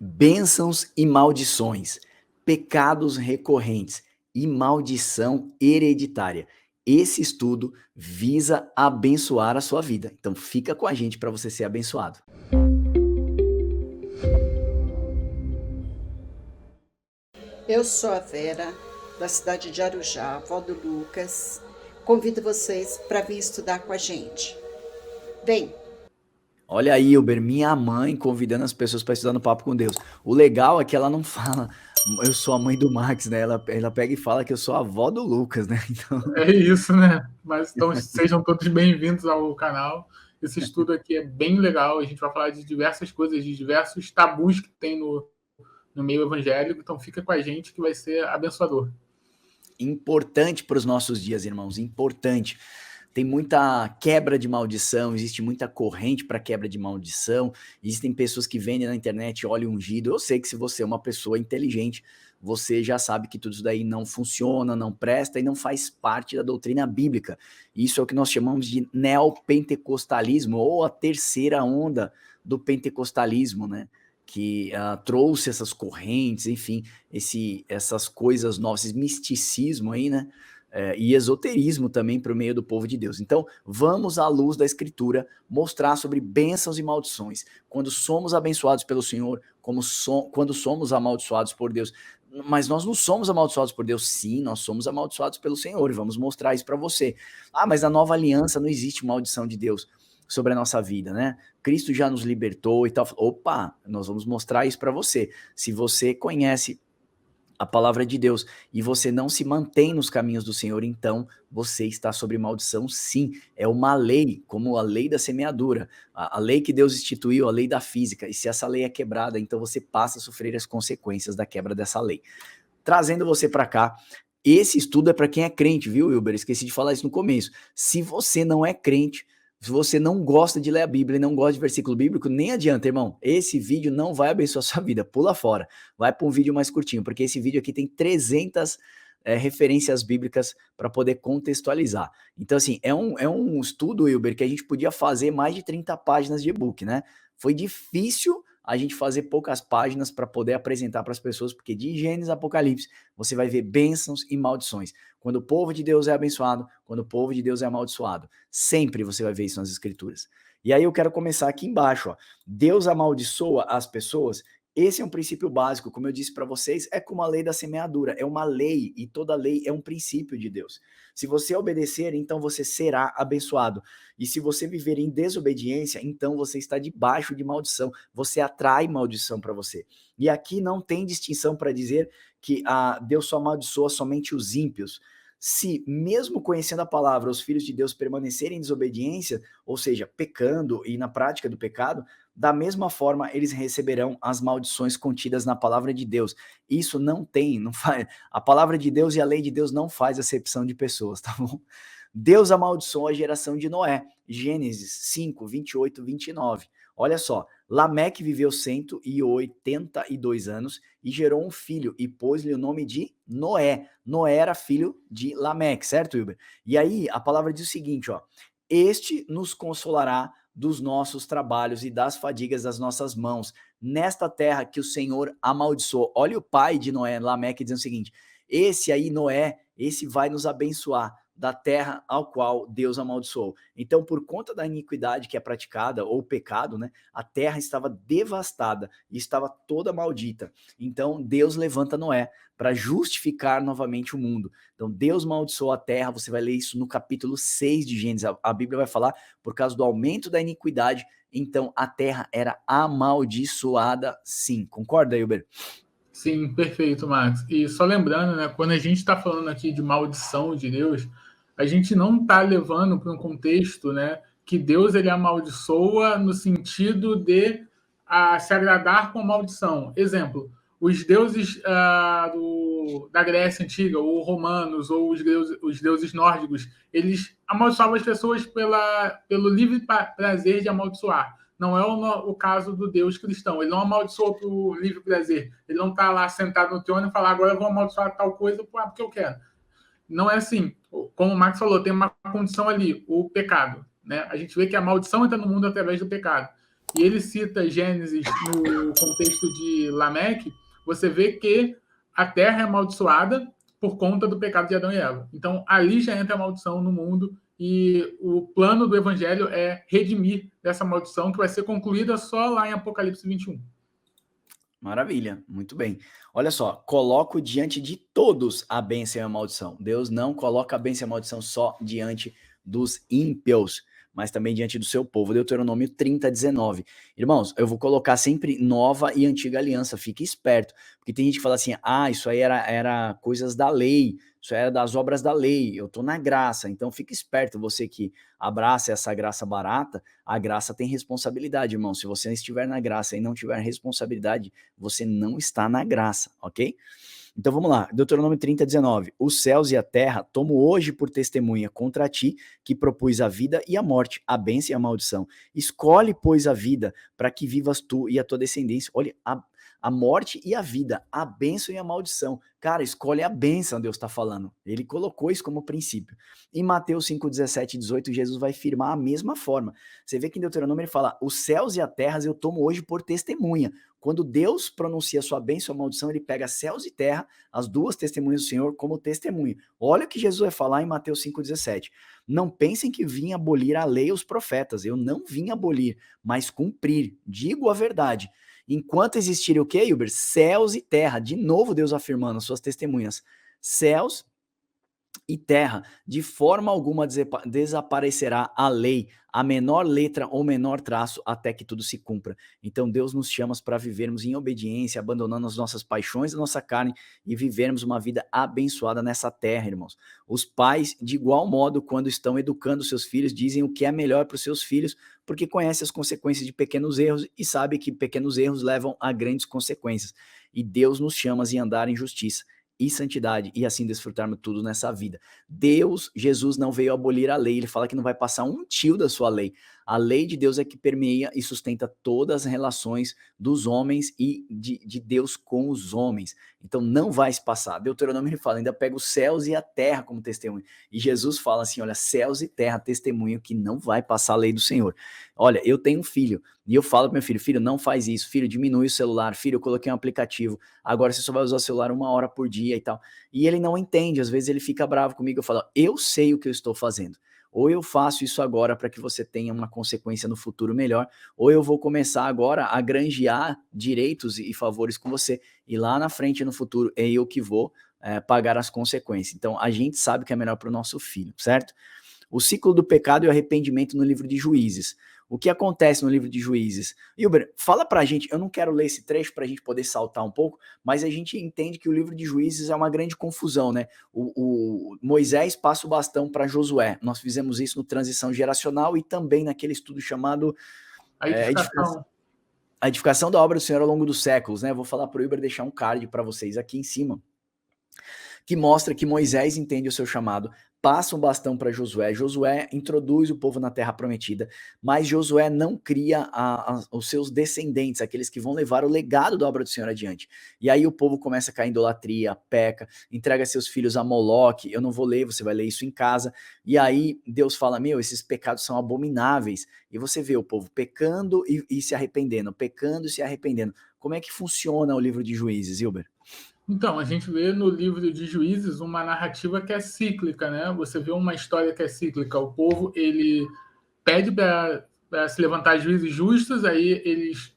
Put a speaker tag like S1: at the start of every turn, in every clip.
S1: Bênçãos e maldições, pecados recorrentes e maldição hereditária. Esse estudo visa abençoar a sua vida. Então fica com a gente para você ser abençoado.
S2: Eu sou a Vera, da cidade de Arujá, avó do Lucas. Convido vocês para vir estudar com a gente. Vem!
S1: Olha aí, Uber, minha mãe convidando as pessoas para estudar no Papo com Deus. O legal é que ela não fala, eu sou a mãe do Max, né? Ela pega e fala que eu sou a avó do Lucas, né? Então,
S3: É isso, né? Mas então sejam todos bem-vindos ao canal. Esse estudo aqui é bem legal. A gente vai falar de diversas coisas, de diversos tabus que tem no meio evangélico. Então fica com a gente que vai ser abençoador.
S1: importante para os nossos dias, irmãos, importante. Tem muita quebra de maldição, existe muita corrente para quebra de maldição, existem pessoas que vendem na internet óleo ungido. Eu sei que se você é uma pessoa inteligente, você já sabe que tudo isso daí não funciona, não presta e não faz parte da doutrina bíblica. Isso é o que nós chamamos de neopentecostalismo, ou a terceira onda do pentecostalismo, né? Que trouxe essas correntes, enfim, essas coisas novas, esse misticismo aí, né? E esoterismo também para o meio do povo de Deus. Então, vamos à luz da Escritura mostrar sobre bênçãos e maldições. Quando somos abençoados pelo Senhor, quando somos amaldiçoados por Deus. Mas nós não somos amaldiçoados por Deus, sim, nós somos amaldiçoados pelo Senhor, e vamos mostrar isso para você. Ah, mas na nova aliança não existe maldição de Deus sobre a nossa vida, né? Cristo já nos libertou e tal. Opa, nós vamos mostrar isso para você. Se você conhece a palavra de Deus e você não se mantém nos caminhos do Senhor, então você está sob maldição, sim. É uma lei, como a lei da semeadura, a lei que Deus instituiu, a lei da física. E se essa lei é quebrada, então você passa a sofrer as consequências da quebra dessa lei. Trazendo você para cá, esse estudo é para quem é crente, viu, Wilber? Esqueci de falar isso no começo. Se você não é crente, se você não gosta de ler a Bíblia e não gosta de versículo bíblico, nem adianta, irmão. Esse vídeo não vai abençoar a sua vida. Pula fora. Vai para um vídeo mais curtinho, porque esse vídeo aqui tem 300 referências bíblicas para poder contextualizar. Então, assim, é um estudo, Wilber, que a gente podia fazer mais de 30 páginas de e-book, né? Foi difícil a gente fazer poucas páginas para poder apresentar para as pessoas, porque de Gênesis a Apocalipse você vai ver bênçãos e maldições. Quando o povo de Deus é abençoado, quando o povo de Deus é amaldiçoado. Sempre você vai ver isso nas Escrituras. E aí eu quero começar aqui embaixo. Ó. Deus amaldiçoa as pessoas. Esse é um princípio básico, como eu disse para vocês, é como a lei da semeadura, é uma lei e toda lei é um princípio de Deus. Se você obedecer, então você será abençoado. E se você viver em desobediência, então você está debaixo de maldição, você atrai maldição para você. E aqui não tem distinção para dizer que Deus só amaldiçoa somente os ímpios. Se, mesmo conhecendo a palavra, os filhos de Deus permanecerem em desobediência, ou seja, pecando e na prática do pecado, da mesma forma eles receberão as maldições contidas na palavra de Deus. Isso não faz. A palavra de Deus e a lei de Deus não faz acepção de pessoas, tá bom? Deus amaldiçoou a geração de Noé. Gênesis 5, 28, 29. Olha só, Lameque viveu 182 anos e gerou um filho e pôs-lhe o nome de Noé. Noé era filho de Lameque, certo, Wilber? E aí a palavra diz o seguinte, ó: este nos consolará dos nossos trabalhos e das fadigas das nossas mãos, nesta terra que o Senhor amaldiçoou. Olha o pai de Noé, Lameque, dizendo o seguinte: esse aí, Noé, esse vai nos abençoar da terra ao qual Deus amaldiçoou. Então, por conta da iniquidade que é praticada, ou pecado, né, a terra estava devastada e estava toda maldita. Então, Deus levanta Noé para justificar novamente o mundo. Então, Deus amaldiçoou a terra, você vai ler isso no capítulo 6 de Gênesis. A Bíblia vai falar, por causa do aumento da iniquidade, então a terra era amaldiçoada, sim. Concorda, Hilber?
S3: Sim, perfeito, Max. E só lembrando, né, quando a gente está falando aqui de maldição de Deus, a gente não está levando para um contexto, né, que Deus ele amaldiçoa no sentido de se agradar com a maldição. Exemplo, os deuses da Grécia Antiga, ou romanos, ou os deuses nórdicos, eles amaldiçoavam as pessoas pelo livre prazer de amaldiçoar. Não é o caso do Deus cristão. Ele não amaldiçoa por livre prazer. Ele não está lá sentado no trono e fala, agora eu vou amaldiçoar tal coisa porque eu quero. Não é assim. Como o Max falou, tem uma condição ali, o pecado. Né? A gente vê que a maldição entra no mundo através do pecado. e ele cita Gênesis no contexto de Lameque, você vê que a terra é amaldiçoada por conta do pecado de Adão e Eva. Então, ali já entra a maldição no mundo, e o plano do evangelho é redimir dessa maldição, que vai ser concluída só lá em Apocalipse 21.
S1: Maravilha, muito bem. Olha só, coloco diante de todos a bênção e a maldição. Deus não coloca a bênção e a maldição só diante dos ímpios, mas também diante do seu povo. Deuteronômio 30:19. Irmãos, eu vou colocar sempre nova e antiga aliança, fique esperto, porque tem gente que fala assim, isso aí era coisas da lei, isso era das obras da lei, eu tô na graça, então fique esperto, você que abraça essa graça barata, a graça tem responsabilidade, irmão. Se você estiver na graça e não tiver responsabilidade, você não está na graça, ok? Então vamos lá, Deuteronômio 30:19. Os céus e a terra tomo hoje por testemunha contra ti, que propus a vida e a morte, a bênção e a maldição. Escolhe, pois, a vida, para que vivas tu e a tua descendência. Olha, a morte e a vida, a bênção e a maldição. Cara, escolhe a bênção, Deus está falando. Ele colocou isso como princípio. Em Mateus 5:17 e 18, Jesus vai firmar a mesma forma. Você vê que em Deuteronômio ele fala, os céus e a terra eu tomo hoje por testemunha. Quando Deus pronuncia sua bênção ou maldição, ele pega céus e terra, as duas testemunhas do Senhor, como testemunha. Olha o que Jesus vai falar em Mateus 5:17. Não pensem que vim abolir a lei e os profetas. Eu não vim abolir, mas cumprir. Digo a verdade. Enquanto existirem o quê, Hilber? Céus e terra. De novo Deus afirmando as suas testemunhas. Céus e terra, de forma alguma desaparecerá a lei, a menor letra ou menor traço, até que tudo se cumpra. Então Deus nos chama para vivermos em obediência, abandonando as nossas paixões da nossa carne e vivermos uma vida abençoada nessa terra, irmãos. Os pais, de igual modo, quando estão educando seus filhos, dizem o que é melhor para os seus filhos, porque conhecem as consequências de pequenos erros e sabem que pequenos erros levam a grandes consequências. E Deus nos chama a andar em justiça e santidade, e assim desfrutarmos tudo nessa vida. Jesus não veio abolir a lei, ele fala que não vai passar um tio da sua lei. A lei de Deus é que permeia e sustenta todas as relações dos homens e de Deus com os homens. Então não vai se passar. Deuteronômio ele fala, ainda pega os céus e a terra como testemunho. E Jesus fala assim, olha, céus e terra testemunho que não vai passar a lei do Senhor. Olha, eu tenho um filho, e eu falo pro meu filho, filho, não faz isso, filho, diminui o celular, filho, eu coloquei um aplicativo, agora você só vai usar o celular 1 hora por dia e tal. E ele não entende, às vezes ele fica bravo comigo, eu falo, eu sei o que eu estou fazendo. Ou eu faço isso agora para que você tenha uma consequência no futuro melhor, ou eu vou começar agora a granjear direitos e favores com você, e lá na frente, no futuro, é eu que vou pagar as consequências. Então, a gente sabe o que é melhor para o nosso filho, certo? O ciclo do pecado e o arrependimento no livro de Juízes. O que acontece no livro de Juízes? Hilber, fala pra gente, eu não quero ler esse trecho pra gente poder saltar um pouco, mas a gente entende que o livro de Juízes é uma grande confusão, né? O Moisés passa o bastão para Josué. Nós fizemos isso no Transição Geracional e também naquele estudo chamado a edificação da obra do Senhor ao longo dos séculos, né? Eu vou falar pro Hilber deixar um card para vocês aqui em cima, que mostra que Moisés entende o seu chamado, passa um bastão para Josué, Josué introduz o povo na terra prometida, mas Josué não cria os seus descendentes, aqueles que vão levar o legado da obra do Senhor adiante. E aí o povo começa a cair em idolatria, peca, entrega seus filhos a Moloque, eu não vou ler, você vai ler isso em casa, e aí Deus fala, esses pecados são abomináveis, e você vê o povo pecando e se arrependendo, pecando e se arrependendo. Como é que funciona o livro de Juízes, Hilber?
S3: Então, a gente vê no livro de Juízes uma narrativa que é cíclica, né? Você vê uma história que é cíclica. O povo, ele pede para se levantar juízes justos, aí eles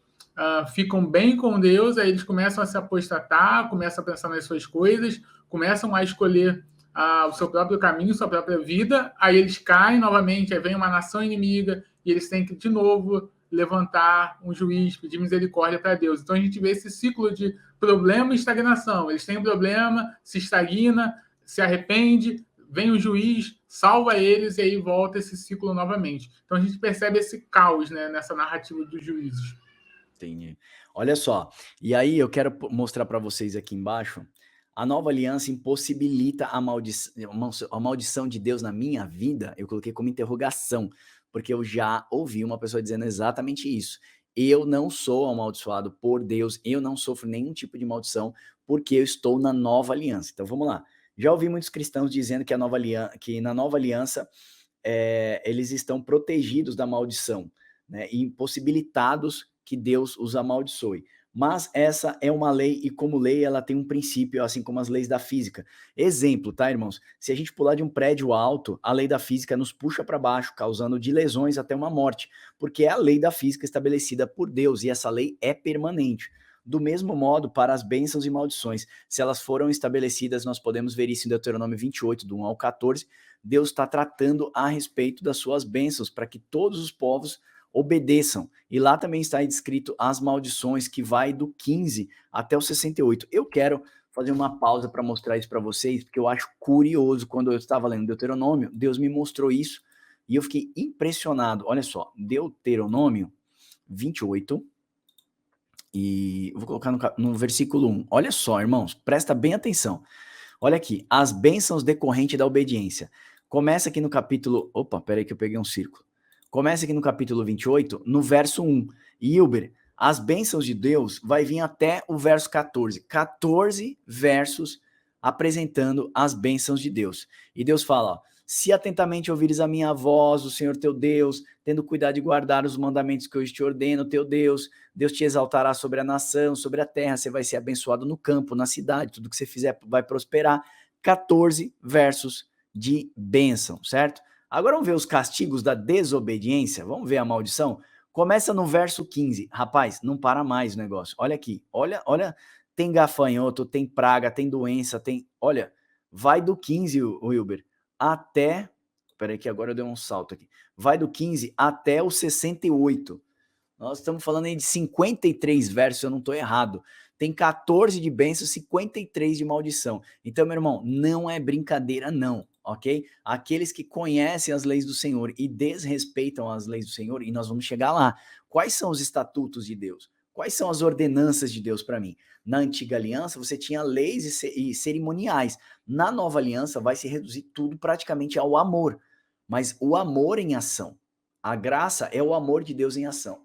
S3: ficam bem com Deus, aí eles começam a se apostatar, começam a pensar nas suas coisas, começam a escolher o seu próprio caminho, sua própria vida, aí eles caem novamente, aí vem uma nação inimiga, e eles têm que, de novo, levantar um juiz, pedir misericórdia para Deus. Então a gente vê esse ciclo de problema e estagnação. Eles têm um problema, se estagna, se arrepende, vem o juiz, salva eles e aí volta esse ciclo novamente. Então a gente percebe esse caos, né, nessa narrativa dos juízes.
S1: Entendi. Olha só, e aí eu quero mostrar para vocês aqui embaixo, a nova aliança impossibilita a maldição de Deus na minha vida, eu coloquei como interrogação, porque eu já ouvi uma pessoa dizendo exatamente isso. Eu não sou amaldiçoado por Deus, eu não sofro nenhum tipo de maldição, porque eu estou na nova aliança. Então vamos lá. Já ouvi muitos cristãos dizendo que na nova aliança eles estão protegidos da maldição. né, e impossibilitados que Deus os amaldiçoe. Mas essa é uma lei e como lei ela tem um princípio, assim como as leis da física. Exemplo, tá, irmãos? Se a gente pular de um prédio alto, a lei da física nos puxa para baixo, causando de lesões até uma morte, porque é a lei da física estabelecida por Deus e essa lei é permanente. Do mesmo modo, para as bênçãos e maldições, se elas foram estabelecidas, nós podemos ver isso em Deuteronômio 28, do 1 ao 14, Deus está tratando a respeito das suas bênçãos, para que todos os povos obedeçam. E lá também está descrito as maldições, que vai do 15 até o 68. Eu quero fazer uma pausa para mostrar isso para vocês, porque eu acho curioso. Quando eu estava lendo Deuteronômio, Deus me mostrou isso e eu fiquei impressionado. Olha só, Deuteronômio 28, e eu vou colocar no versículo 1. Olha só, irmãos, presta bem atenção. Olha aqui, as bênçãos decorrentes da obediência. Começa aqui no capítulo... Opa, peraí que eu peguei um círculo. Começa aqui no capítulo 28, no verso 1. Hilber, as bênçãos de Deus vai vir até o verso 14. 14 versos apresentando as bênçãos de Deus. E Deus fala, ó, se atentamente ouvires a minha voz, o Senhor teu Deus, tendo cuidado de guardar os mandamentos que hoje te ordeno, teu Deus, Deus te exaltará sobre a nação, sobre a terra, você vai ser abençoado no campo, na cidade, tudo que você fizer vai prosperar. 14 versos de bênção, certo? Agora vamos ver os castigos da desobediência, vamos ver a maldição? Começa no verso 15, rapaz, não para mais o negócio, olha aqui, olha, tem gafanhoto, tem praga, tem doença, olha, vai do 15, o Wilber, até, peraí que agora eu dei um salto aqui, vai do 15 até o 68, nós estamos falando aí de 53 versos, eu não estou errado, tem 14 de bênção, 53 de maldição, então meu irmão, não é brincadeira não, ok? Aqueles que conhecem as leis do Senhor e desrespeitam as leis do Senhor, e nós vamos chegar lá, quais são os estatutos de Deus? Quais são as ordenanças de Deus para mim? Na antiga aliança, você tinha leis e cerimoniais. Na nova aliança, vai se reduzir tudo praticamente ao amor. Mas o amor em ação. A graça é o amor de Deus em ação.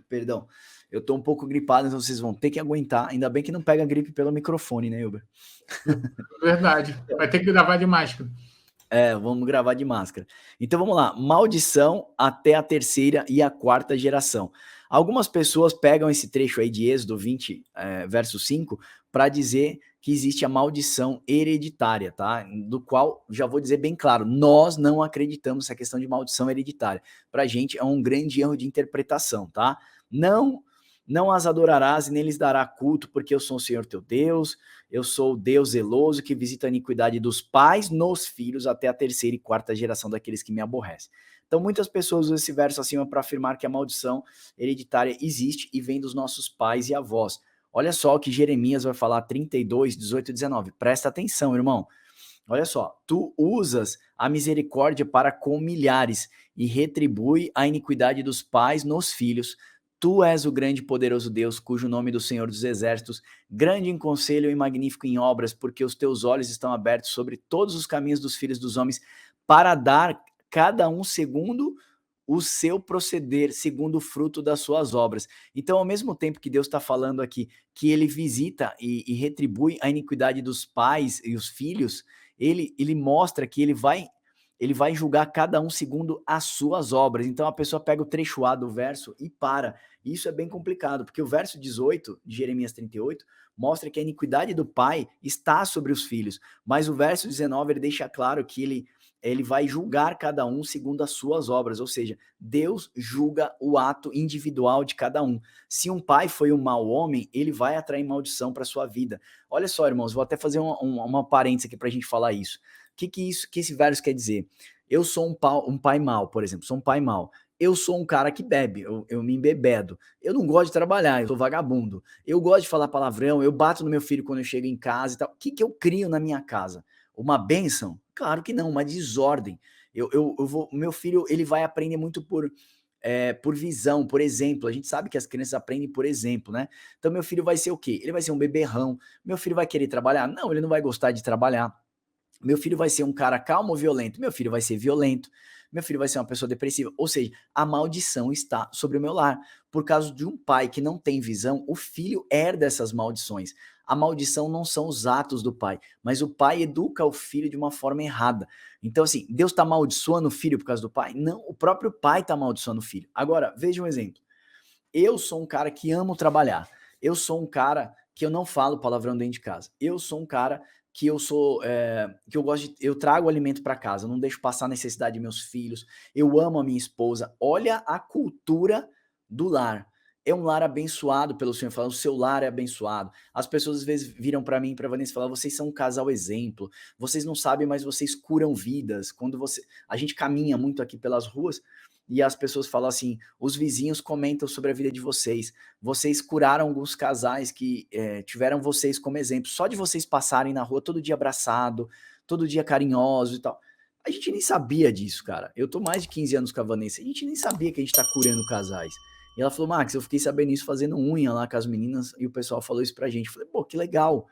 S1: Perdão, eu tô um pouco gripado, então vocês vão ter que aguentar. Ainda bem que não pega gripe pelo microfone, né, Hilber?
S3: Verdade. Vai ter que gravar de máscara.
S1: Vamos gravar de máscara. Então vamos lá, maldição até a terceira e a quarta geração. Algumas pessoas pegam esse trecho aí de Êxodo 20, verso 5, para dizer que existe a maldição hereditária, tá? Do qual, já vou dizer bem claro, nós não acreditamos nessa questão de maldição hereditária. Para a gente é um grande erro de interpretação, tá? Não as adorarás e nem lhes dará culto, porque eu sou o Senhor teu Deus, eu sou o Deus zeloso que visita a iniquidade dos pais nos filhos até a terceira e quarta geração daqueles que me aborrecem. Então muitas pessoas usam esse verso acima para afirmar que a maldição hereditária existe e vem dos nossos pais e avós. Olha só o que Jeremias vai falar 32, 18 e 19. Presta atenção, irmão. Olha só, tu usas a misericórdia para com milhares e retribui a iniquidade dos pais nos filhos. Tu és o grande e poderoso Deus, cujo nome do Senhor dos Exércitos, grande em conselho e magnífico em obras, porque os teus olhos estão abertos sobre todos os caminhos dos filhos dos homens, para dar cada um segundo o seu proceder, segundo o fruto das suas obras. Então, ao mesmo tempo que Deus está falando aqui que ele visita e retribui a iniquidade dos pais e os filhos, ele mostra que ele vai julgar cada um segundo as suas obras. Então a pessoa pega o trecho A do verso e para. Isso é bem complicado, porque o verso 18 de Jeremias 38 mostra que a iniquidade do pai está sobre os filhos, mas o verso 19 ele deixa claro que ele vai julgar cada um segundo as suas obras, ou seja, Deus julga o ato individual de cada um. Se um pai foi um mau homem, ele vai atrair maldição para sua vida. Olha só, irmãos, vou até fazer uma parêntese aqui para a gente falar isso. O que esse verso quer dizer? Eu sou um pai mau, por exemplo, sou um pai mau. Eu sou um cara que bebe, eu me embebedo. Eu não gosto de trabalhar, eu sou vagabundo. Eu gosto de falar palavrão, eu bato no meu filho quando eu chego em casa e tal. O que eu crio na minha casa? Uma bênção? Claro que não, uma desordem. O meu filho ele vai aprender muito por visão, por exemplo. A gente sabe que as crianças aprendem por exemplo, né? Então meu filho vai ser o quê? Ele vai ser um beberrão. Meu filho vai querer trabalhar? Não, ele não vai gostar de trabalhar. Meu filho vai ser um cara calmo ou violento? Meu filho vai ser violento. meu filho vai ser uma pessoa depressiva. Ou seja, a maldição está sobre o meu lar. Por causa de um pai que não tem visão, o filho herda essas maldições. A maldição não são os atos do pai, mas o pai educa o filho de uma forma errada. Então, assim, Deus está amaldiçoando o filho por causa do pai? Não, o próprio pai está amaldiçoando o filho. Agora, veja um exemplo. Eu sou um cara que amo trabalhar. Eu sou um cara que eu não falo palavrão dentro de casa. Eu sou um cara que que eu gosto eu trago alimento para casa, eu não deixo passar necessidade de meus filhos. Eu amo a minha esposa. Olha a cultura do lar. É um lar abençoado pelo Senhor, falando, o seu lar é abençoado. As pessoas às vezes viram para mim, para Vanessa, e falam, vocês são um casal exemplo. Vocês não sabem, mas vocês curam vidas. A gente caminha muito aqui pelas ruas e as pessoas falam assim, os vizinhos comentam sobre a vida de vocês. Vocês curaram alguns casais que tiveram vocês como exemplo. Só de vocês passarem na rua todo dia abraçado, todo dia carinhoso e tal. A gente nem sabia disso, cara. Eu tô mais de 15 anos com a Vanessa. A gente nem sabia que a gente tá curando casais. E ela falou, Max, eu fiquei sabendo isso fazendo unha lá com as meninas e o pessoal falou isso pra gente. Eu falei, pô, que legal.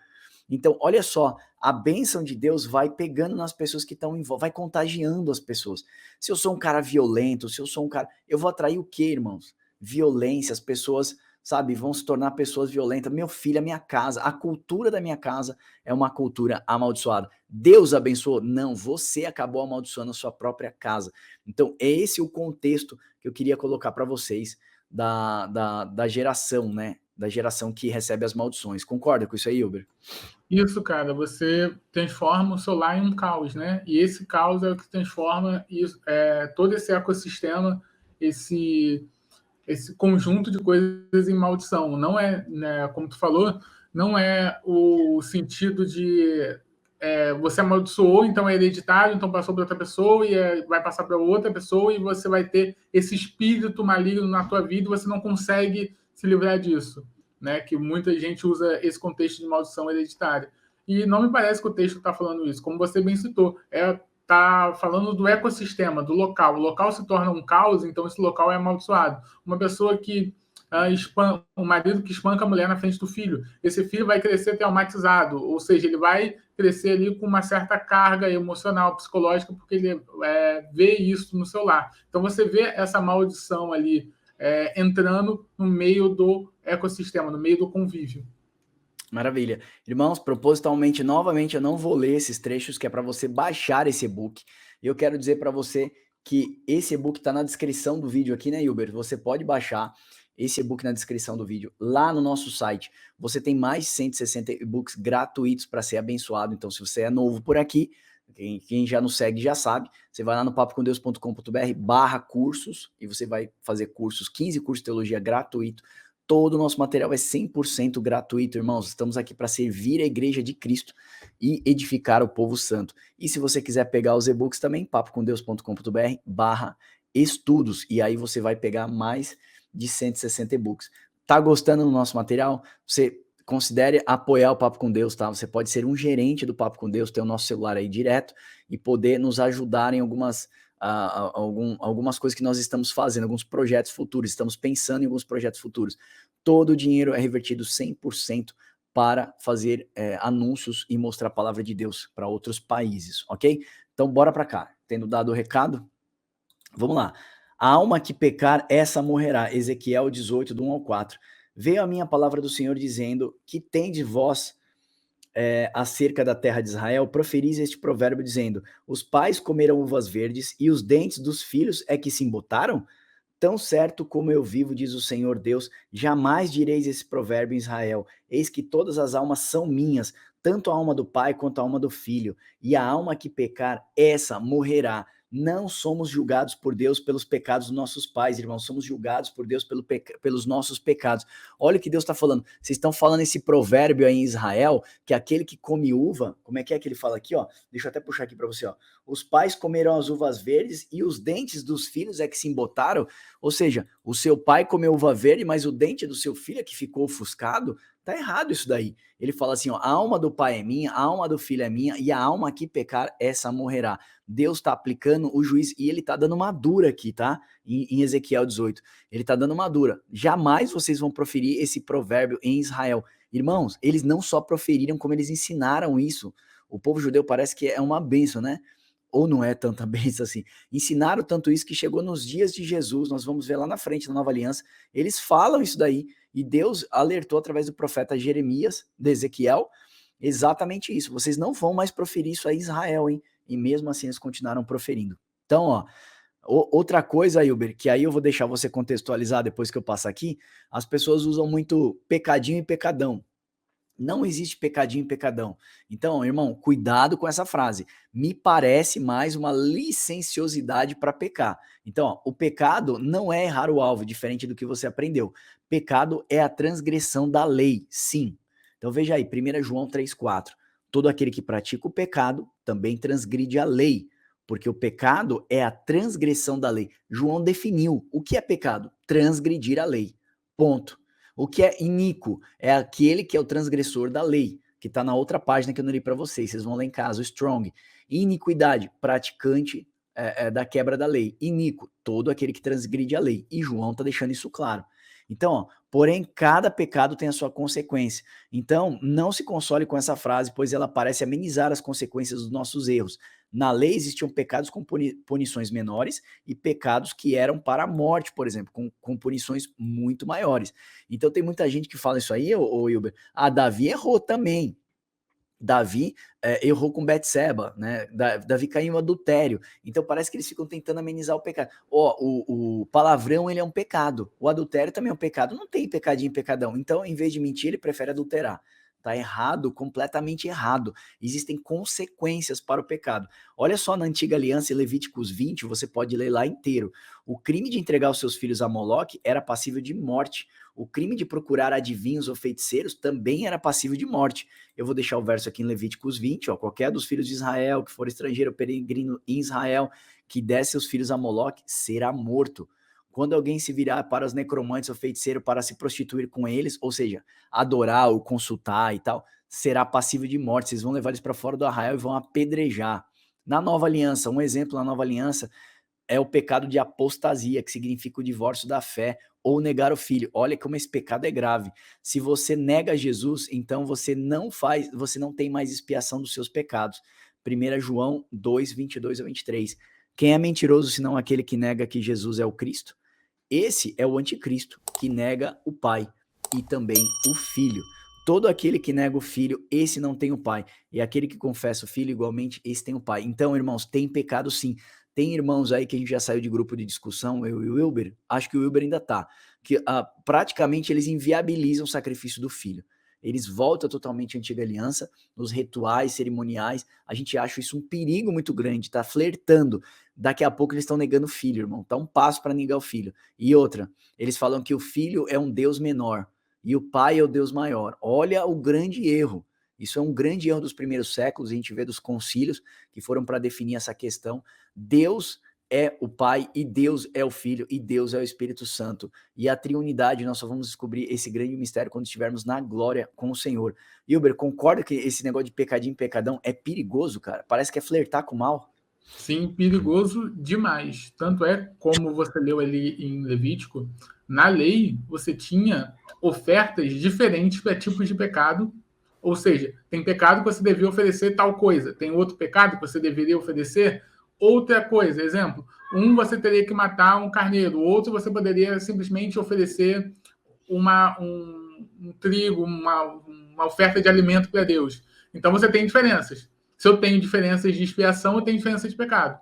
S1: Então, olha só, a bênção de Deus vai pegando nas pessoas que estão em volta, vai contagiando as pessoas. Se eu sou um cara violento, se eu sou um cara... Eu vou atrair o quê, irmãos? Violência, as pessoas, sabe, vão se tornar pessoas violentas. Meu filho, a minha casa, a cultura da minha casa é uma cultura amaldiçoada. Deus abençoou? Não, você acabou amaldiçoando a sua própria casa. Então, é esse o contexto que eu queria colocar para vocês da geração, né? Da geração que recebe as maldições. Concorda com isso aí, Uber?
S3: Isso, cara, você transforma o seu lar em um caos, né? E esse caos é o que transforma todo esse ecossistema, esse conjunto de coisas em maldição. Não é, né, como tu falou, não é o sentido de você amaldiçoou, então é hereditário, então passou para outra pessoa e vai passar para outra pessoa e você vai ter esse espírito maligno na tua vida e você não consegue se livrar disso, né? Que muita gente usa esse contexto de maldição hereditária. E não me parece que o texto está falando isso, como você bem citou, está falando do ecossistema, do local. O local se torna um caos, então esse local é amaldiçoado. Uma pessoa que um marido que espanca a mulher na frente do filho, esse filho vai crescer traumatizado, ou seja, ele vai crescer ali com uma certa carga emocional, psicológica, porque ele vê isso no seu lar. Então você vê essa maldição ali entrando no meio do ecossistema, no meio do convívio.
S1: Maravilha. Irmãos, propositalmente, novamente, eu não vou ler esses trechos, que é para você baixar esse e-book. E eu quero dizer para você que esse e-book está na descrição do vídeo aqui, né, Hilbert? Você pode baixar esse e-book na descrição do vídeo, lá no nosso site. Você tem mais de 160 e-books gratuitos para ser abençoado. Então, se você é novo por aqui, quem já nos segue já sabe, você vai lá no papocomdeus.com.br/cursos e você vai fazer cursos, 15 cursos de teologia gratuito. Todo o nosso material é 100% gratuito, irmãos. Estamos aqui para servir a igreja de Cristo e edificar o povo santo. E se você quiser pegar os e-books também, papocomdeus.com.br/estudos. E aí você vai pegar mais de 160 e-books. Tá gostando do nosso material? Você considere apoiar o Papo com Deus, tá? Você pode ser um gerente do Papo com Deus, ter o nosso celular aí direto e poder nos ajudar em algumas coisas que nós estamos fazendo, alguns projetos futuros, estamos pensando em alguns projetos futuros. Todo o dinheiro é revertido 100% para fazer anúncios e mostrar a palavra de Deus para outros países, ok? Então bora para cá. Tendo dado o recado, vamos lá. A alma que pecar, essa morrerá. Ezequiel 18, do 1 ao 4. Veio a minha palavra do Senhor dizendo, que tendes vós acerca da terra de Israel, proferis este provérbio dizendo, os pais comeram uvas verdes e os dentes dos filhos é que se embotaram? Tão certo como eu vivo, diz o Senhor Deus, jamais direis esse provérbio em Israel, eis que todas as almas são minhas, tanto a alma do pai quanto a alma do filho, e a alma que pecar, essa morrerá. Não somos julgados por Deus pelos pecados dos nossos pais, irmãos, somos julgados por Deus pelos nossos pecados. Olha o que Deus está falando. Vocês estão falando esse provérbio aí em Israel, que aquele que come uva, como é que ele fala aqui, ó? Deixa eu até puxar aqui para você, ó. Os pais comerão as uvas verdes e os dentes dos filhos é que se embotaram. Ou seja, o seu pai comeu uva verde, mas o dente do seu filho é que ficou ofuscado. Tá errado isso daí. Ele fala assim, ó, a alma do pai é minha, a alma do filho é minha, e a alma que pecar, essa morrerá. Deus está aplicando o juízo, e ele está dando uma dura aqui, tá? Em Ezequiel 18. Ele está dando uma dura. Jamais vocês vão proferir esse provérbio em Israel. Irmãos, eles não só proferiram, como eles ensinaram isso. O povo judeu parece que é uma bênção, né? ou não é tanta bênção assim, ensinaram tanto isso que chegou nos dias de Jesus, nós vamos ver lá na frente na Nova Aliança, eles falam isso daí, e Deus alertou através do profeta Jeremias, de Ezequiel, exatamente isso, vocês não vão mais proferir isso a Israel, hein? E mesmo assim eles continuaram proferindo. Então, ó, outra coisa, Hilber, que aí eu vou deixar você contextualizar depois que eu passar aqui, as pessoas usam muito pecadinho e pecadão. Não existe pecadinho e pecadão. Então, irmão, cuidado com essa frase. Me parece mais uma licenciosidade para pecar. Então, ó, o pecado não é errar o alvo, diferente do que você aprendeu. Pecado é a transgressão da lei, sim. Então, veja aí, 1 João 3,4. Todo aquele que pratica o pecado também transgride a lei, porque o pecado é a transgressão da lei. João definiu o que é pecado: transgredir a lei. Ponto. O que é iníquo é aquele que é o transgressor da lei, que está na outra página que eu não li para vocês. Vocês vão lá em casa, o Strong. Iniquidade, praticante da quebra da lei. Iníquo, todo aquele que transgride a lei. E João está deixando isso claro. Então, ó, porém, cada pecado tem a sua consequência. Então, não se console com essa frase, pois ela parece amenizar as consequências dos nossos erros. Na lei existiam pecados com punições menores e pecados que eram para a morte, por exemplo, com punições muito maiores. Então tem muita gente que fala isso aí, ô Wilber. Ah, Davi errou também. Davi errou com Betseba, né? Davi caiu em adultério. Então parece que eles ficam tentando amenizar o pecado. O palavrão, ele é um pecado. O adultério também é um pecado. Não tem pecadinho e pecadão. Então, em vez de mentir, ele prefere adulterar. Tá errado, completamente errado. Existem consequências para o pecado. Olha só na Antiga Aliança, em Levíticos 20, você pode ler lá inteiro. O crime de entregar os seus filhos a Moloque era passível de morte. O crime de procurar adivinhos ou feiticeiros também era passível de morte. Eu vou deixar o verso aqui em Levíticos 20, ó, qualquer dos filhos de Israel que for estrangeiro ou peregrino em Israel, que der seus filhos a Moloque, será morto. Quando alguém se virar para os necromantes ou feiticeiros para se prostituir com eles, ou seja, adorar ou consultar e tal, será passível de morte. Vocês vão levar eles para fora do arraial e vão apedrejar. Na Nova Aliança, um exemplo na Nova Aliança é o pecado de apostasia, que significa o divórcio da fé ou negar o filho. Olha como esse pecado é grave. Se você nega Jesus, então você não tem mais expiação dos seus pecados. 1 João 2, 22 a 23. Quem é mentiroso senão aquele que nega que Jesus é o Cristo? Esse é o anticristo, que nega o Pai e também o Filho. Todo aquele que nega o Filho, esse não tem o Pai. E aquele que confessa o Filho, igualmente, esse tem o Pai. Então, irmãos, tem pecado sim. Tem irmãos aí que a gente já saiu de grupo de discussão, eu e o Wilber, acho que o Wilber ainda tá, que praticamente eles inviabilizam o sacrifício do Filho. Eles voltam totalmente à antiga aliança, nos rituais cerimoniais. A gente acha isso um perigo muito grande, tá flertando. Daqui a pouco eles estão negando o filho, irmão. Tá um passo para negar o filho. E outra, eles falam que o filho é um Deus menor e o pai é o Deus maior. Olha o grande erro. Isso é um grande erro dos primeiros séculos, a gente vê dos concílios que foram para definir essa questão. Deus é o Pai e Deus é o Filho e Deus é o Espírito Santo. E a triunidade, nós só vamos descobrir esse grande mistério quando estivermos na glória com o Senhor. Hilber, concorda que esse negócio de pecadinho e pecadão é perigoso, cara? Parece que é flertar com o mal.
S3: Sim, perigoso demais. Tanto é, como você leu ali em Levítico, na lei você tinha ofertas diferentes para tipos de pecado. Ou seja, tem pecado que você devia oferecer tal coisa, tem outro pecado que você deveria oferecer outra coisa. Exemplo, você teria que matar um carneiro, outro você poderia simplesmente oferecer um trigo, uma oferta de alimento para Deus. Então você tem diferenças. Se eu tenho diferenças de expiação, eu tenho diferenças de pecado.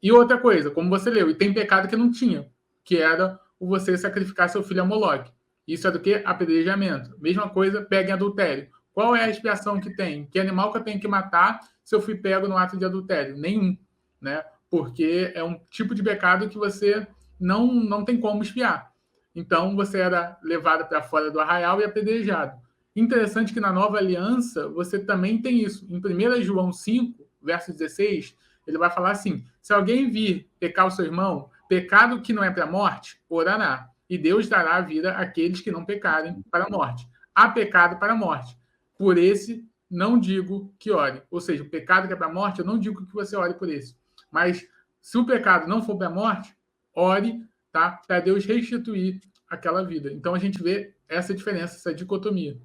S3: E outra coisa, como você leu, e tem pecado que não tinha, que era o você sacrificar seu filho a Moloque. Isso é do que? Apedrejamento. Mesma coisa, pega em adultério. Qual é a expiação que tem? Que animal que eu tenho que matar se eu fui pego no ato de adultério? Nenhum, né? Porque é um tipo de pecado que você não tem como expiar. Então, você era levado para fora do arraial e apedrejado. Interessante que na Nova Aliança você também tem isso. Em 1 João 5, verso 16, ele vai falar assim: se alguém vir pecar o seu irmão, pecado que não é para a morte, orará, e Deus dará a vida àqueles que não pecarem para a morte. Há pecado para a morte. Por esse, não digo que ore. Ou seja, o pecado que é para a morte, eu não digo que você ore por esse. Mas se o pecado não for para a morte, ore, tá? Para Deus restituir aquela vida. Então a gente vê essa diferença, essa dicotomia.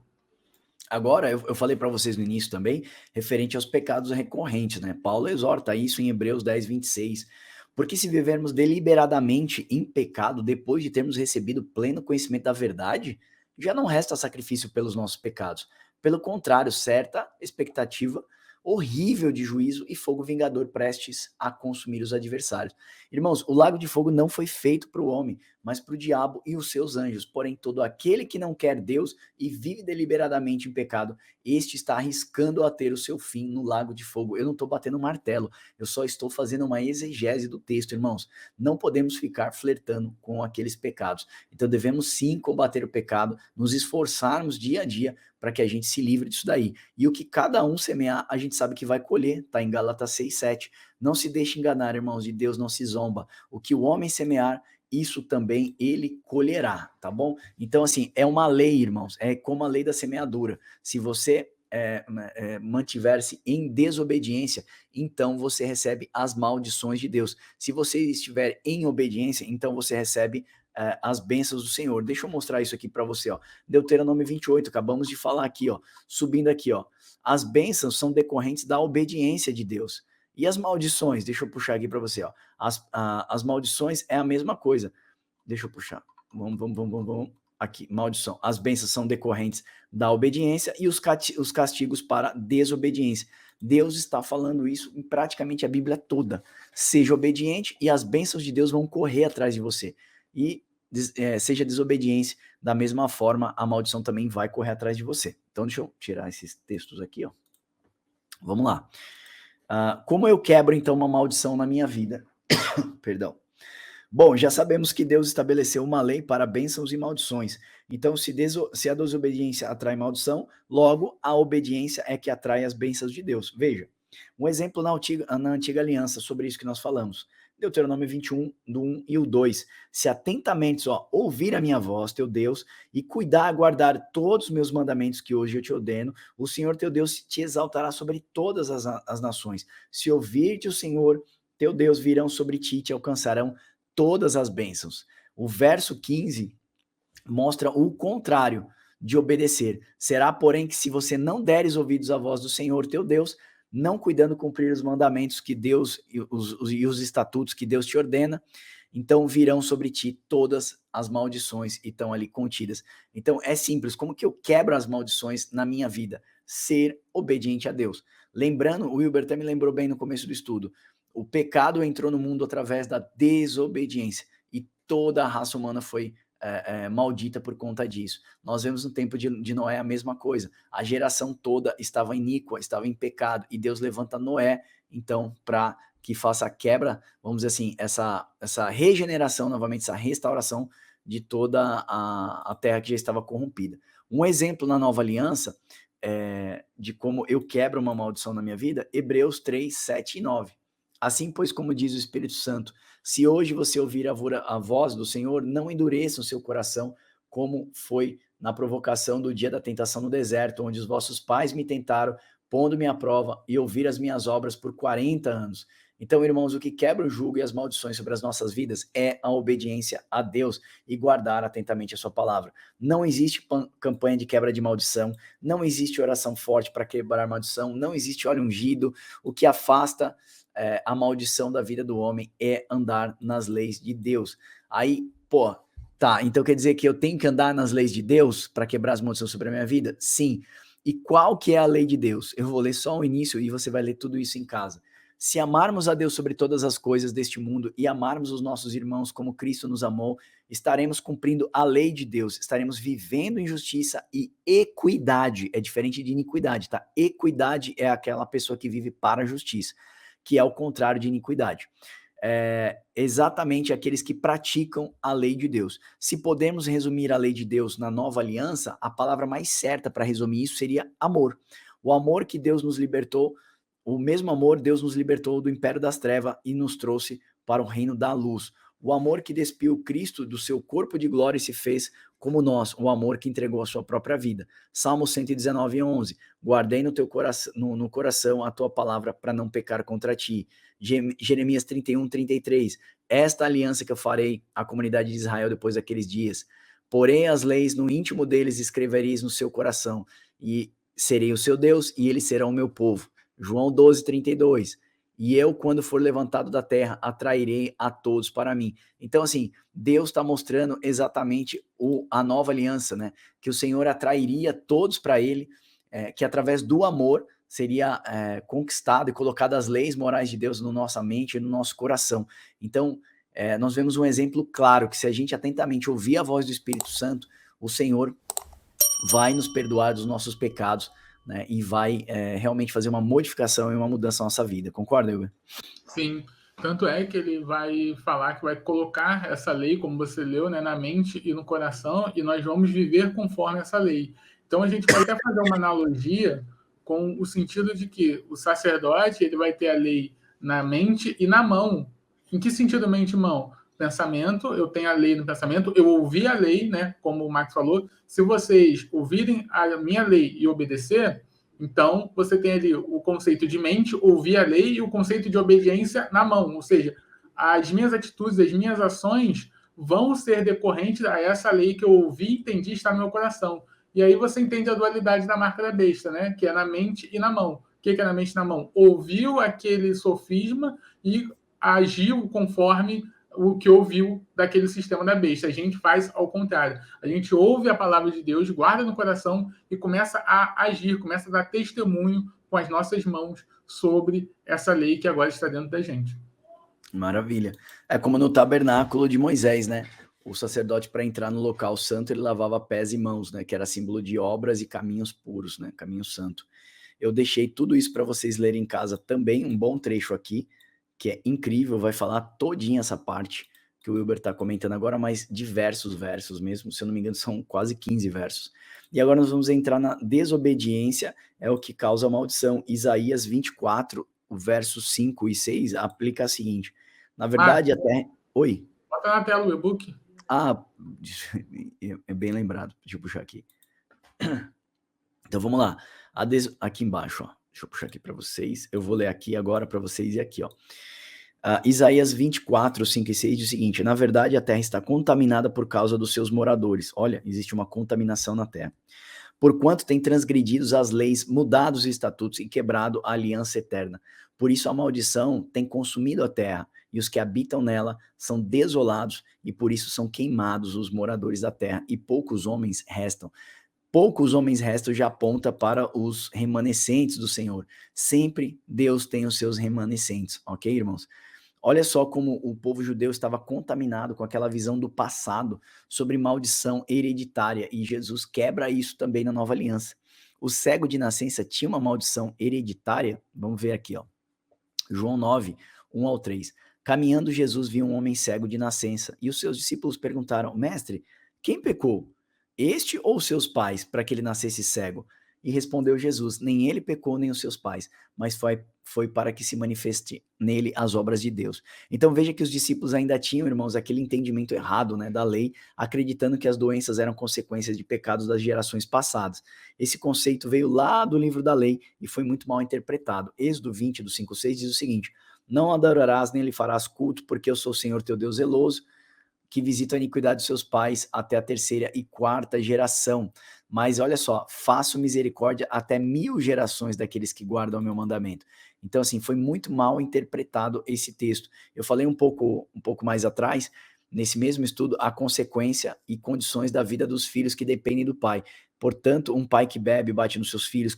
S1: Agora, eu falei para vocês no início também, referente aos pecados recorrentes, né? Paulo exorta isso em Hebreus 10:26. Porque se vivermos deliberadamente em pecado, depois de termos recebido pleno conhecimento da verdade, já não resta sacrifício pelos nossos pecados. Pelo contrário, certa expectativa horrível de juízo e fogo vingador prestes a consumir os adversários. Irmãos, o lago de fogo não foi feito para o homem, mas para o diabo e os seus anjos. Porém, todo aquele que não quer Deus e vive deliberadamente em pecado, este está arriscando a ter o seu fim no lago de fogo. Eu não estou batendo martelo, eu só estou fazendo uma exegese do texto, irmãos. Não podemos ficar flertando com aqueles pecados. Então devemos sim combater o pecado, nos esforçarmos dia a dia para que a gente se livre disso daí. E o que cada um semear, a gente sabe que vai colher, está em Gálatas 6:7. Não se deixe enganar, irmãos, de Deus não se zomba. O que o homem semear, isso também ele colherá, tá bom? Então, assim, é uma lei, irmãos, é como a lei da semeadura. Se você mantiver-se em desobediência, então você recebe as maldições de Deus. Se você estiver em obediência, então você recebe as bênçãos do Senhor. Deixa eu mostrar isso aqui para você, ó. Deuteronômio 28, acabamos de falar aqui, ó. Subindo aqui, ó. As bênçãos são decorrentes da obediência de Deus. E as maldições? Deixa eu puxar aqui para você, ó. As maldições é a mesma coisa. Deixa eu puxar. Vamos. Aqui, maldição. As bênçãos são decorrentes da obediência e os castigos para desobediência. Deus está falando isso em praticamente a Bíblia toda. Seja obediente e as bênçãos de Deus vão correr atrás de você. E seja desobediência, da mesma forma, a maldição também vai correr atrás de você. Então, deixa eu tirar esses textos aqui, ó. Vamos lá. Como eu quebro, então, uma maldição na minha vida? Perdão. Bom, já sabemos que Deus estabeleceu uma lei para bênçãos e maldições. Então, se a desobediência atrai maldição, logo a obediência é que atrai as bênçãos de Deus. Veja, um exemplo na antiga aliança sobre isso que nós falamos. Deuteronômio 21, do 1 e o 2. Se atentamente ouvir a minha voz, teu Deus, e cuidar, guardar todos os meus mandamentos que hoje eu te ordeno, o Senhor teu Deus te exaltará sobre todas as nações. Se ouvir-te o Senhor teu Deus, virão sobre ti e te alcançarão todas as bênçãos. O verso 15 mostra o contrário de obedecer. Será, porém, que se você não deres ouvidos à voz do Senhor teu Deus, não cuidando cumprir os mandamentos que Deus e os estatutos que Deus te ordena, então virão sobre ti todas as maldições e estão ali contidas. Então é simples, como que eu quebro as maldições na minha vida? Ser obediente a Deus. Lembrando, o Wilber até me lembrou bem no começo do estudo, o pecado entrou no mundo através da desobediência e toda a raça humana foi maldita por conta disso. Nós vemos no tempo de Noé a mesma coisa. A geração toda estava iníqua, estava em pecado e Deus levanta Noé, então, para que faça a quebra, vamos dizer assim, essa regeneração, novamente, essa restauração de toda a terra que já estava corrompida. Um exemplo na Nova Aliança de como eu quebro uma maldição na minha vida, Hebreus 3, 7 e 9. Assim, pois, como diz o Espírito Santo, se hoje você ouvir a voz do Senhor, não endureça o seu coração, como foi na provocação do dia da tentação no deserto, onde os vossos pais me tentaram, pondo-me à prova e ouvir as minhas obras por 40 anos. Então, irmãos, o que quebra o jugo e as maldições sobre as nossas vidas é a obediência a Deus e guardar atentamente a sua palavra. Não existe campanha de quebra de maldição, não existe oração forte para quebrar maldição, não existe óleo ungido. O que afasta a maldição da vida do homem é andar nas leis de Deus. Aí, tá, então quer dizer que eu tenho que andar nas leis de Deus para quebrar as maldições sobre a minha vida? Sim. E qual que é a lei de Deus? Eu vou ler só o início e você vai ler tudo isso em casa. Se amarmos a Deus sobre todas as coisas deste mundo e amarmos os nossos irmãos como Cristo nos amou, estaremos cumprindo a lei de Deus, estaremos vivendo em justiça e equidade. É diferente de iniquidade, tá? Equidade é aquela pessoa que vive para a justiça, que é o contrário de iniquidade. Exatamente aqueles que praticam a lei de Deus. Se podemos resumir a lei de Deus na nova aliança, a palavra mais certa para resumir isso seria amor. O amor que Deus nos libertou, o mesmo amor Deus nos libertou do império das trevas e nos trouxe para o reino da luz. O amor que despiu Cristo do seu corpo de glória e se fez como nós, o amor que entregou a sua própria vida. Salmo 119, 11. Guardei no teu coração, no coração a tua palavra para não pecar contra ti. Jeremias 31, 33. Esta aliança que eu farei à comunidade de Israel depois daqueles dias. Porém as leis no íntimo deles escrevereis no seu coração, e serei o seu Deus e eles serão o meu povo. João 12:32. E eu, quando for levantado da terra, atrairei a todos para mim. Então, assim, Deus está mostrando exatamente a nova aliança, né? Que o Senhor atrairia todos para ele, que através do amor seria conquistado e colocado as leis morais de Deus na nossa mente e no nosso coração. Então, nós vemos um exemplo claro que se a gente atentamente ouvir a voz do Espírito Santo, o Senhor vai nos perdoar dos nossos pecados, né, e vai realmente fazer uma modificação e uma mudança na nossa vida. Concorda, Hugo?
S3: Sim, tanto é que ele vai falar que vai colocar essa lei, como você leu, né, na mente e no coração, e nós vamos viver conforme essa lei. Então a gente pode até fazer uma analogia com o sentido de que o sacerdote ele vai ter a lei na mente e na mão. Em que sentido mente e mão? Pensamento, eu tenho a lei no pensamento, eu ouvi a lei, né, como o Max falou, se vocês ouvirem a minha lei e obedecer, então você tem ali o conceito de mente, ouvir a lei, e o conceito de obediência na mão, ou seja, as minhas atitudes, as minhas ações vão ser decorrentes a essa lei que eu ouvi, entendi, está no meu coração. E aí você entende a dualidade da marca da besta, né, que é na mente e na mão. O que é na mente e na mão? Ouviu aquele sofisma e agiu conforme o que ouviu daquele sistema da besta. A gente faz ao contrário. A gente ouve a palavra de Deus, guarda no coração e começa a agir, começa a dar testemunho com as nossas mãos sobre essa lei que agora está dentro da gente.
S1: Maravilha. É como no tabernáculo de Moisés, né? O sacerdote, para entrar no local santo, ele lavava pés e mãos, né? Que era símbolo de obras e caminhos puros, né? Caminho santo. Eu deixei tudo isso para vocês lerem em casa também, um bom trecho aqui, que é incrível, vai falar todinha essa parte que o Wilber está comentando agora, mas diversos versos mesmo, se eu não me engano são quase 15 versos. E agora nós vamos entrar na desobediência, é o que causa maldição. Isaías 24, o verso 5 e 6, aplica a seguinte, na verdade até... Oi?
S3: Bota na tela o e-book.
S1: Ah, é bem lembrado, deixa eu puxar aqui. Então vamos lá, aqui embaixo, ó. Deixa eu puxar aqui para vocês. Eu vou ler aqui agora para vocês e aqui, ó. Isaías 24, 5 e 6 diz o seguinte, na verdade a terra está contaminada por causa dos seus moradores. Olha, existe uma contaminação na terra. Porquanto tem transgredido as leis, mudado os estatutos e quebrado a aliança eterna. Por isso a maldição tem consumido a terra e os que habitam nela são desolados e por isso são queimados os moradores da terra e poucos homens restam. Poucos homens restam já aponta para os remanescentes do Senhor. Sempre Deus tem os seus remanescentes, ok, irmãos? Olha só como o povo judeu estava contaminado com aquela visão do passado sobre maldição hereditária e Jesus quebra isso também na nova aliança. O cego de nascença tinha uma maldição hereditária, vamos ver aqui, ó. João 9, 1 ao 3. Caminhando Jesus viu um homem cego de nascença e os seus discípulos perguntaram, mestre, quem pecou? Este ou seus pais, para que ele nascesse cego? E respondeu Jesus, nem ele pecou, nem os seus pais, mas foi para que se manifeste nele as obras de Deus. Então veja que os discípulos ainda tinham, irmãos, aquele entendimento errado, né, da lei, acreditando que as doenças eram consequências de pecados das gerações passadas. Esse conceito veio lá do livro da lei e foi muito mal interpretado. Êxodo 20, do 5, 6, diz o seguinte, não adorarás nem lhe farás culto, porque eu sou o Senhor teu Deus zeloso, que visita a iniquidade dos seus pais até a 3ª e 4ª geração. Mas olha só, faço misericórdia até 1000 gerações daqueles que guardam o meu mandamento. Então, assim, foi muito mal interpretado esse texto. Eu falei um pouco mais atrás, nesse mesmo estudo, a consequência e condições da vida dos filhos que dependem do pai. Portanto, um pai que bebe, bate nos seus filhos,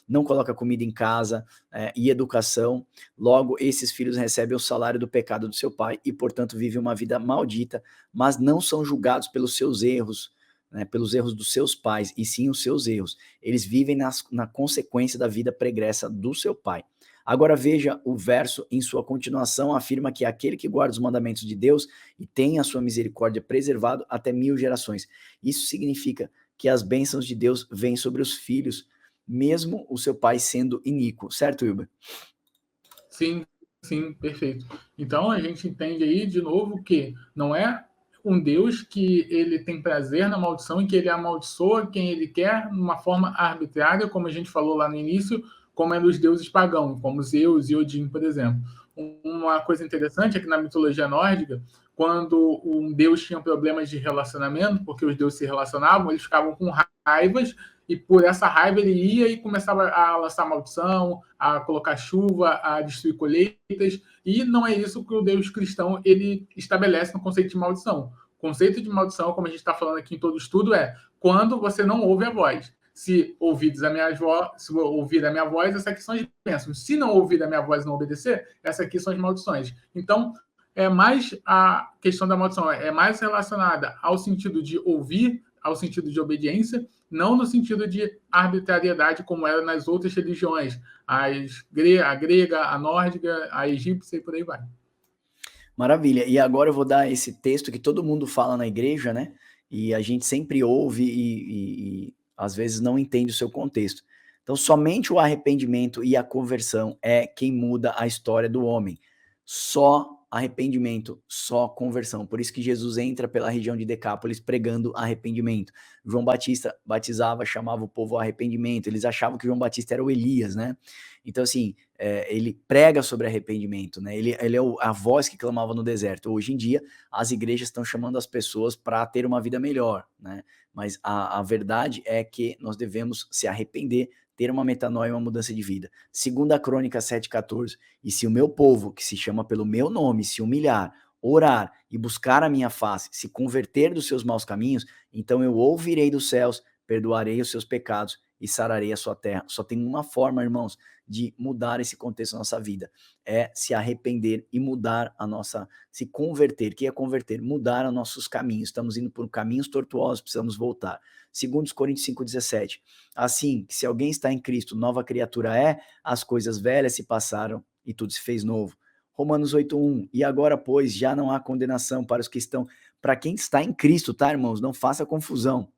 S1: não coloca comida em casa e educação, logo esses filhos recebem o salário do pecado do seu pai e, portanto, vivem uma vida maldita, mas não são julgados pelos seus erros, né, pelos erros dos seus pais, e sim os seus erros. Eles vivem na consequência da vida pregressa do seu pai. Agora veja o verso em sua continuação, afirma que aquele que guarda os mandamentos de Deus e tem a sua misericórdia preservado até 1000 gerações. Isso significa que as bênçãos de Deus vêm sobre os filhos, mesmo o seu pai sendo iníquo, certo, Wilber?
S3: Sim, perfeito. Então a gente entende aí de novo que não é um Deus que ele tem prazer na maldição e que ele amaldiçoa quem ele quer de uma forma arbitrária, como a gente falou lá no início, como é nos deuses pagãos, como Zeus e Odin, por exemplo. Uma coisa interessante é que na mitologia nórdica, quando um deus tinha problemas de relacionamento, porque os deuses se relacionavam, eles ficavam com raivas, e por essa raiva ele ia e começava a lançar maldição, a colocar chuva, a destruir colheitas, e não é isso que o Deus cristão ele estabelece no conceito de maldição. O conceito de maldição, como a gente está falando aqui em todo estudo, é quando você não ouve a voz. Se ouvir a minha voz, essas aqui são as bênçãos. Se não ouvir a minha voz e não obedecer, essas aqui são as maldições. Então, é mais a questão da maldição, é mais relacionada ao sentido de ouvir, ao sentido de obediência, não no sentido de arbitrariedade, como era nas outras religiões, a grega, a nórdica, a egípcia e por aí vai.
S1: Maravilha. E agora eu vou dar esse texto que todo mundo fala na igreja, né? E a gente sempre ouve e às vezes não entende o seu contexto. Então, somente o arrependimento e a conversão é quem muda a história do homem. Só arrependimento, só conversão. Por isso que Jesus entra pela região de Decápolis pregando arrependimento. João Batista batizava, chamava o povo ao arrependimento. Eles achavam que João Batista era o Elias, né? Então, assim, ele prega sobre arrependimento, né? Ele é a voz que clamava no deserto. Hoje em dia, as igrejas estão chamando as pessoas para ter uma vida melhor, né? Mas a verdade é que nós devemos se arrepender, ter uma metanoia e uma mudança de vida. 2 Crônicas 7,14. E se o meu povo, que se chama pelo meu nome, se humilhar, orar e buscar a minha face, se converter dos seus maus caminhos, então eu ouvirei dos céus, perdoarei os seus pecados e sararei a sua terra. Só tem uma forma, irmãos, de mudar esse contexto da nossa vida. É se arrepender e mudar se converter. O que é converter? Mudar os nossos caminhos. Estamos indo por caminhos tortuosos, precisamos voltar. 2 Coríntios 5,17. Assim, que se alguém está em Cristo, nova criatura é, as coisas velhas se passaram e tudo se fez novo. Romanos 8,1. E agora, pois, já não há condenação para os que estão... Para quem está em Cristo, tá, irmãos? Não faça confusão.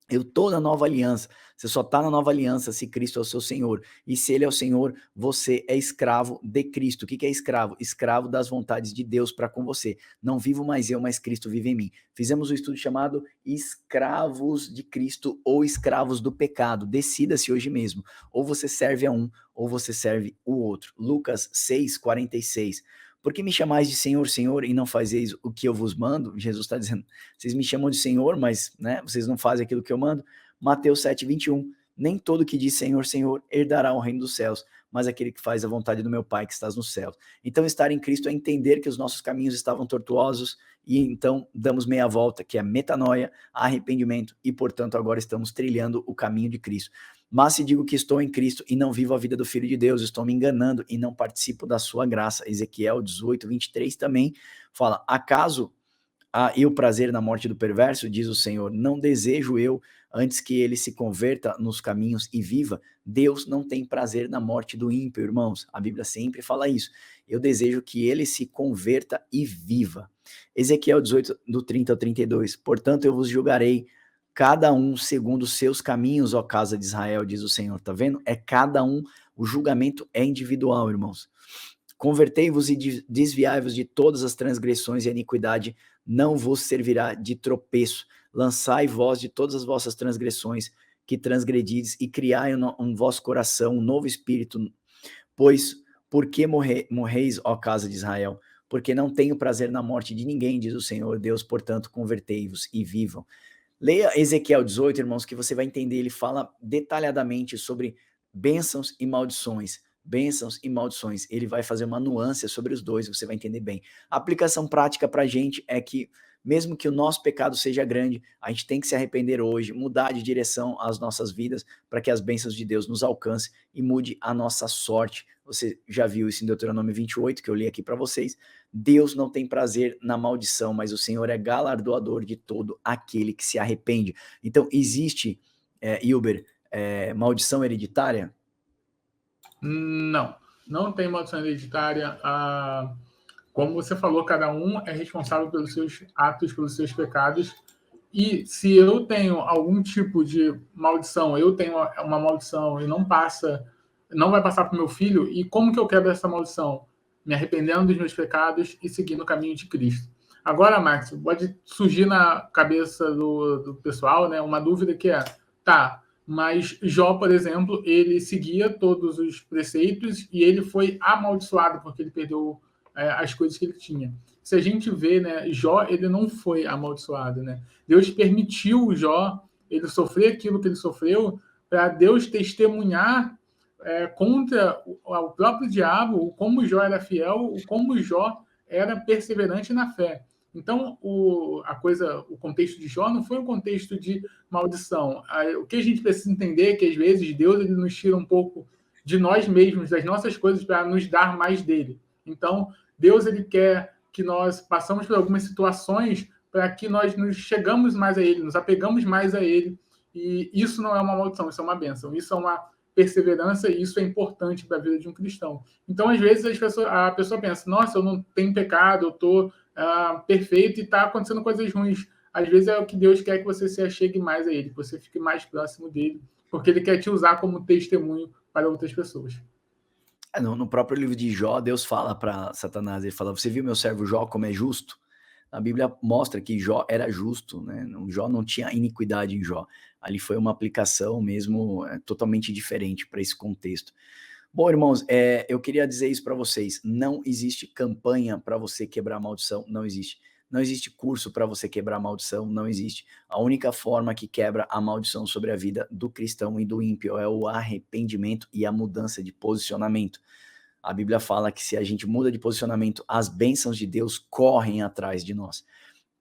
S1: Eu estou na nova aliança. Você só está na nova aliança se Cristo é o seu Senhor. E se Ele é o Senhor, você é escravo de Cristo. O que é escravo? Escravo das vontades de Deus para com você. Não vivo mais eu, mas Cristo vive em mim. Fizemos um estudo chamado Escravos de Cristo ou Escravos do Pecado. Decida-se hoje mesmo. Ou você serve a um, ou você serve o outro. Lucas 6,46. Por que me chamais de Senhor, Senhor, e não fazeis o que eu vos mando? Jesus está dizendo, vocês me chamam de Senhor, mas né, vocês não fazem aquilo que eu mando. Mateus 7,21. Nem todo que diz Senhor, Senhor, herdará o reino dos céus, mas aquele que faz a vontade do meu Pai que estás nos céus. Então, estar em Cristo é entender que os nossos caminhos estavam tortuosos e então damos meia volta, que é metanoia, arrependimento, e portanto agora estamos trilhando o caminho de Cristo. Mas se digo que estou em Cristo e não vivo a vida do Filho de Deus, estou me enganando e não participo da sua graça. Ezequiel 18:23 também fala, acaso há eu prazer na morte do perverso? Diz o Senhor, não desejo eu antes que ele se converta nos caminhos e viva. Deus não tem prazer na morte do ímpio, irmãos. A Bíblia sempre fala isso. Eu desejo que ele se converta e viva. Ezequiel 18, do 30 ao 32. Portanto, eu vos julgarei cada um segundo os seus caminhos, ó casa de Israel, diz o Senhor. Tá vendo? É cada um, o julgamento é individual, irmãos. Convertei-vos e desviai-vos de todas as transgressões e a iniquidade não vos servirá de tropeço. Lançai vós de todas as vossas transgressões que transgredides e criai um vosso coração um novo espírito. Pois, por que morreis, ó casa de Israel? Porque não tenho prazer na morte de ninguém, diz o Senhor Deus, portanto convertei-vos e vivam. Leia Ezequiel 18, irmãos, que você vai entender, ele fala detalhadamente sobre bênçãos e maldições. Bênçãos e maldições. Ele vai fazer uma nuance sobre os dois, você vai entender bem. A aplicação prática para a gente é que, mesmo que o nosso pecado seja grande, a gente tem que se arrepender hoje, mudar de direção às nossas vidas, para que as bênçãos de Deus nos alcancem e mude a nossa sorte. Você já viu isso em Deuteronômio 28, que eu li aqui para vocês. Deus não tem prazer na maldição, mas o Senhor é galardoador de todo aquele que se arrepende. Então, existe, Hilber, maldição hereditária?
S3: Não tem maldição hereditária. Como você falou, cada um é responsável pelos seus atos, pelos seus pecados. E se eu tenho algum tipo de maldição, eu tenho uma maldição e não vai passar para o meu filho, e como que eu quebro essa maldição? Me arrependendo dos meus pecados e seguindo o caminho de Cristo. Agora, Max, pode surgir na cabeça do pessoal, né, uma dúvida que é, mas Jó, por exemplo, ele seguia todos os preceitos e ele foi amaldiçoado porque ele perdeu as coisas que ele tinha. Se a gente vê, né, Jó, ele não foi amaldiçoado, né? Deus permitiu Jó ele sofrer aquilo que ele sofreu, para Deus testemunhar contra o próprio diabo, o como Jó era fiel, o como Jó era perseverante na fé. Então, o contexto de Jó não foi um contexto de maldição. O que a gente precisa entender é que, às vezes, Deus ele nos tira um pouco de nós mesmos, das nossas coisas, para nos dar mais dele. Então, Deus ele quer que nós passamos por algumas situações para que nós nos chegamos mais a ele, nos apegamos mais a ele. E isso não é uma maldição, isso é uma bênção. Isso é uma perseverança e isso é importante para a vida de um cristão. Então, às vezes, a pessoa pensa, nossa, eu não tenho pecado, eu estou perfeito e está acontecendo coisas ruins. Às vezes é o que Deus quer que você se achegue mais a ele, que você fique mais próximo dele, porque ele quer te usar como testemunho para outras pessoas.
S1: No próprio livro de Jó, Deus fala para Satanás, ele fala, você viu meu servo Jó como é justo? A Bíblia mostra que Jó era justo, né? Jó não tinha iniquidade em Jó. Ali foi uma aplicação mesmo totalmente diferente para esse contexto. Bom, irmãos, eu queria dizer isso para vocês. Não existe campanha para você quebrar a maldição, não existe. Não existe curso para você quebrar a maldição, não existe. A única forma que quebra a maldição sobre a vida do cristão e do ímpio é o arrependimento e a mudança de posicionamento. A Bíblia fala que se a gente muda de posicionamento, as bênçãos de Deus correm atrás de nós.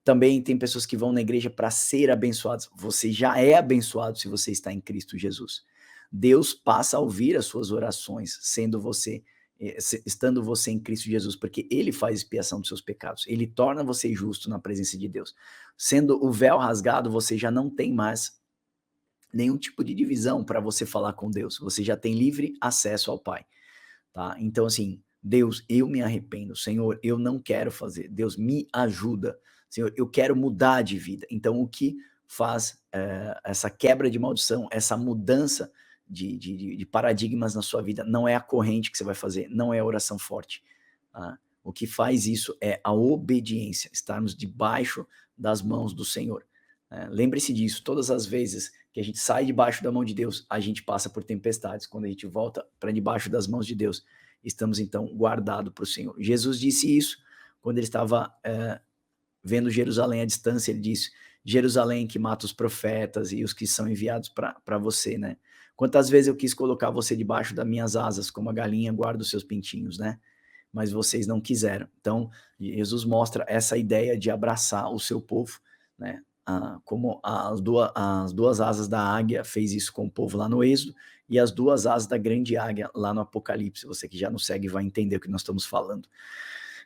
S1: Também tem pessoas que vão na igreja para ser abençoados. Você já é abençoado se você está em Cristo Jesus. Deus passa a ouvir as suas orações, estando você em Cristo Jesus, porque ele faz expiação dos seus pecados. Ele torna você justo na presença de Deus. Sendo o véu rasgado, você já não tem mais nenhum tipo de divisão para você falar com Deus. Você já tem livre acesso ao Pai. Tá? Então, assim, Deus, eu me arrependo. Senhor, eu não quero fazer. Deus, me ajuda. Senhor, eu quero mudar de vida. Então, o que faz essa quebra de maldição, essa mudança de paradigmas na sua vida, não é a corrente que você vai fazer, não é a oração forte. Tá? O que faz isso é a obediência, estarmos debaixo das mãos do Senhor. Lembre-se disso, todas as vezes que a gente sai debaixo da mão de Deus, a gente passa por tempestades. Quando a gente volta para debaixo das mãos de Deus, estamos então guardados para o Senhor. Jesus disse isso quando ele estava vendo Jerusalém à distância. Ele disse, Jerusalém que mata os profetas e os que são enviados para você, né? Quantas vezes eu quis colocar você debaixo das minhas asas, como a galinha guarda os seus pintinhos, né? Mas vocês não quiseram. Então, Jesus mostra essa ideia de abraçar o seu povo, né? Como as duas asas da águia fez isso com o povo lá no Êxodo, e as duas asas da grande águia lá no Apocalipse. Você que já nos segue vai entender o que nós estamos falando.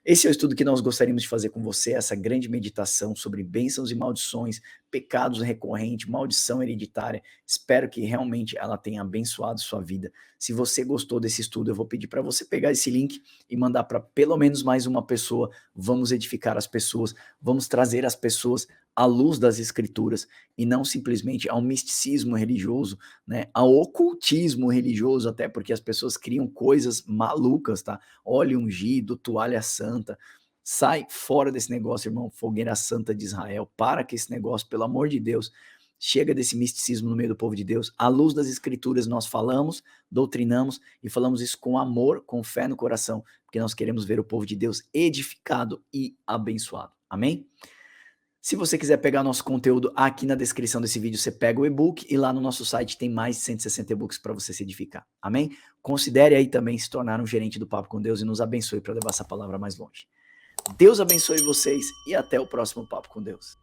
S1: Esse é o estudo que nós gostaríamos de fazer com você, essa grande meditação sobre bênçãos e maldições, pecados recorrentes, maldição hereditária. Espero que realmente ela tenha abençoado sua vida. Se você gostou desse estudo, eu vou pedir para você pegar esse link e mandar para pelo menos mais uma pessoa. Vamos edificar as pessoas, vamos trazer as pessoas à luz das escrituras e não simplesmente ao misticismo religioso, né? Ao ocultismo religioso, até porque as pessoas criam coisas malucas, tá? Óleo ungido, toalha santa. Sai fora desse negócio, irmão. Fogueira Santa de Israel. Para com esse negócio, pelo amor de Deus. Chega desse misticismo no meio do povo de Deus. À luz das escrituras nós falamos, doutrinamos e falamos isso com amor, com fé no coração, porque nós queremos ver o povo de Deus edificado e abençoado. Amém? Se você quiser pegar nosso conteúdo, aqui na descrição desse vídeo você pega o e-book e lá no nosso site tem mais de 160 e-books para você se edificar. Amém? Considere aí também se tornar um gerente do Papo com Deus e nos abençoe para levar essa palavra mais longe. Deus abençoe vocês e até o próximo Papo com Deus.